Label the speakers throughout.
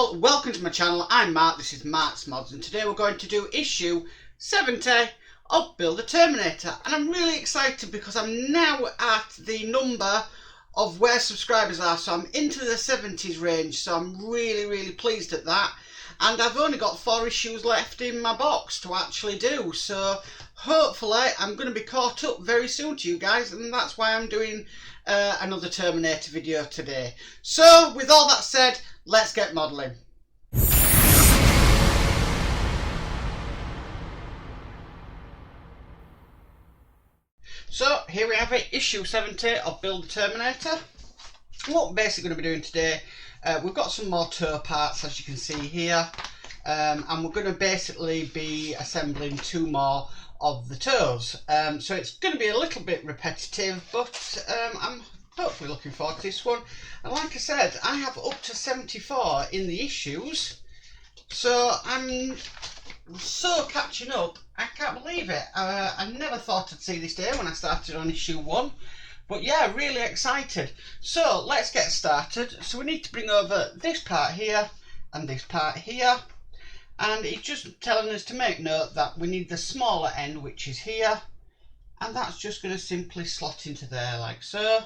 Speaker 1: all, welcome to my channel. I'm Mark, this is Mark's Mods, and today we're going to do issue 70 of Build a Terminator. And I'm really excited because I'm now at the number of where subscribers are, so I'm into the 70s range, so I'm really pleased at that. And I've only got 4 issues left in my box to actually do, so hopefully I'm going to be caught up very soon to you guys, and that's why I'm doing another Terminator video today. So with all that said, let's get modelling. So here we have it, issue 70 of Build a Terminator. What we're basically going to be doing today, we've got some more toe parts as you can see here, and we're going to basically be assembling 2 more of the toes. So it's going to be a little bit repetitive, but I'm hopefully looking forward to this one. And like I said, I have up to 74 in the issues, so I'm so catching up. I can't believe it. I never thought I'd see this day when I started on issue 1. But yeah, really excited. So let's get started. So we need to bring over this part here and this part here. And it's just telling us to make note that we need the smaller end, which is here. And that's just going to simply slot into there like so.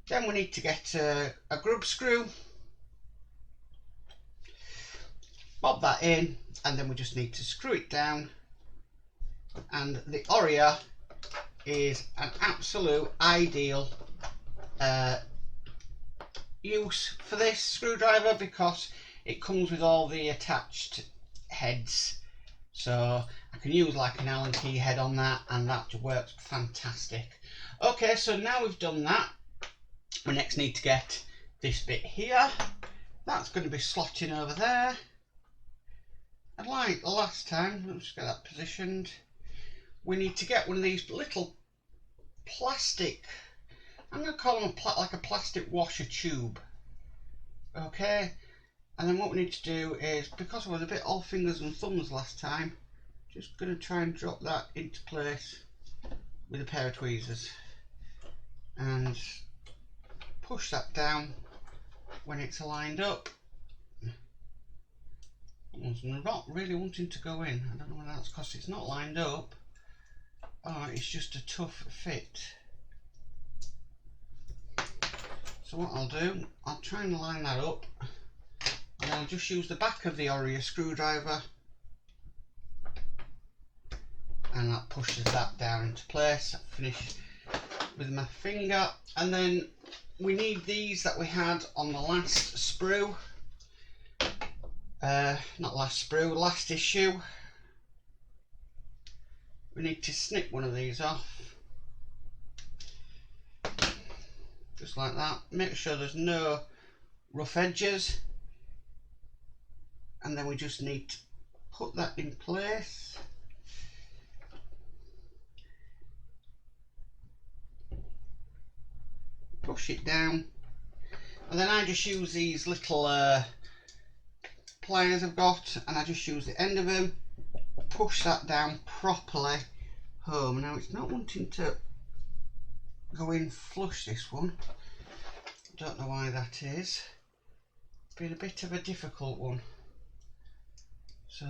Speaker 1: Then we need to get a grub screw. Bob that in. And then we just need to screw it down. And the Oria is an absolute ideal use for this screwdriver because it comes with all the attached heads, so I can use like an Allen key head on that, and that works fantastic. Okay, so now we've done that, we next need to get this bit here. That's going to be slotting over there, and like the last time, let's just get that positioned. We need to get one of these little plastic, I'm going to call them like a plastic washer tube. Okay, and then what we need to do is, because I was a bit all fingers and thumbs last time, just going to try and drop that into place with a pair of tweezers and push that down when it's lined up. I'm not really wanting to go in. I don't know whether that's because it's not lined up. Oh, it's just a tough fit. So what I'll do, I'll try and line that up, and I'll just use the back of the Oria screwdriver, and that pushes that down into place. I finish with my finger, and then we need these that we had on the last sprue. Not last sprue, last issue. We need to snip one of these off, just like that. Make sure there's no rough edges, and then we just need to put that in place. Push it down, and then I just use these little pliers I've got, and I just use the end of them, push that down properly home. Now it's not wanting to go in flush, this one. I don't know why that is. It's been a bit of a difficult one. So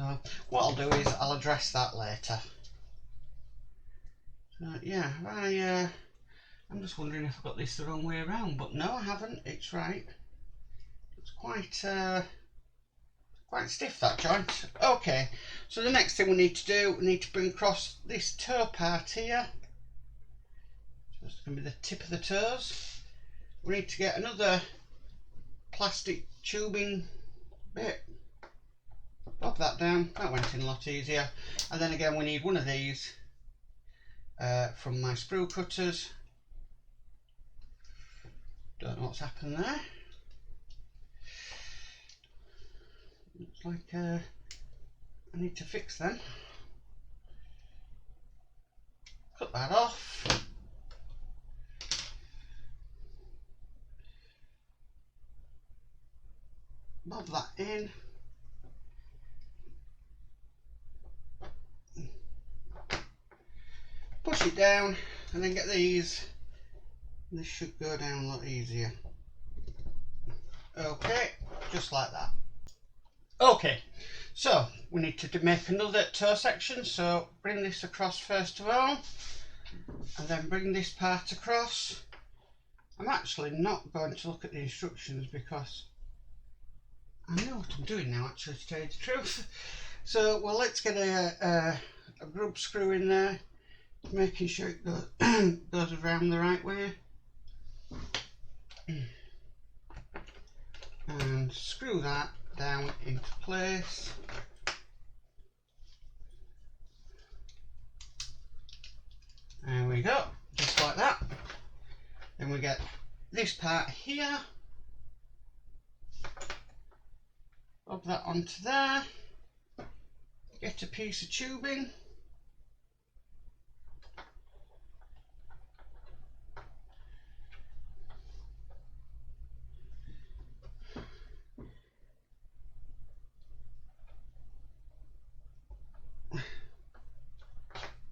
Speaker 1: what I'll do is I'll address that later. So yeah, I'm just wondering if I've got this the wrong way around, but no, I haven't. It's right. It's quite stiff, that joint. Okay, so the next thing we need to do, we need to bring across this toe part here. So it's going to be the tip of the toes. We need to get another plastic tubing bit. Pop that down. That went in a lot easier. And then again, we need one of these from my sprue cutters. Don't know what's happened there. Looks like I need to fix them. Cut that off. Bob that in. Push it down, and then get these. This should go down a lot easier. Okay, just like that. Okay, so we need to make another toe section, so bring this across first of all, and then bring this part across. I'm actually not going to look at the instructions because I know what I'm doing now, actually, to tell you the truth. So, well, let's get a grub screw in there, making sure it goes around the right way. And screw that down into place. There we go, just like that. Then we get this part here, rub that onto there, get a piece of tubing,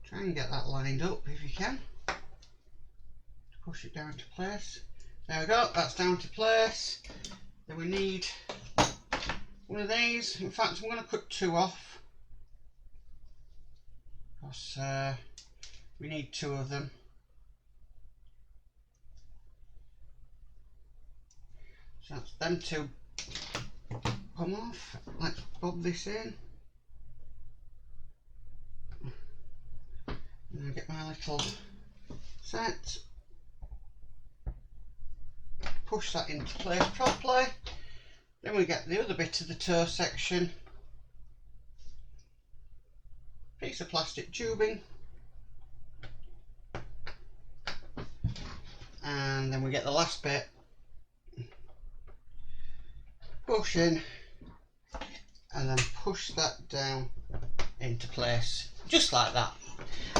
Speaker 1: try and get that lined up if you can. Push it down to place. There we go, that's down to place. Then we need one of these. In fact, I'm going to cut two off because we need two of them. So that's them two come off. Let's bob this in. And I'll get my little set. Push that into place properly. Then we get the other bit of the toe section. Piece of plastic tubing. And then we get the last bit. Push in. And then push that down into place. Just like that.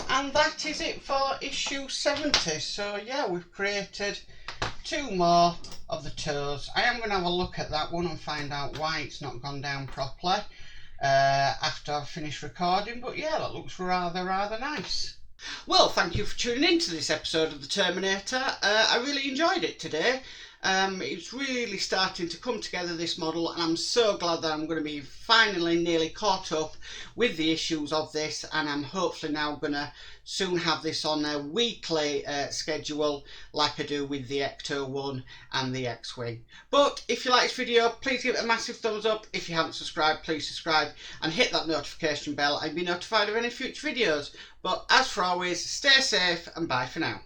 Speaker 1: And that is it for issue 70. So yeah, we've created two more of the toes. I am going to have a look at that one and find out why it's not gone down properly after I've finished recording, but yeah, that looks rather nice. Well, thank you for tuning in to this episode of the Terminator. I really enjoyed it today. It's really starting to come together, this model, and I'm so glad that I'm going to be finally nearly caught up with the issues of this, and I'm hopefully now going to soon have this on a weekly schedule like I do with the Ecto 1 and the X-Wing. But if you like this video, please give it a massive thumbs up. If you haven't subscribed, please subscribe and hit that notification bell and be notified of any future videos. But as for always, stay safe and bye for now.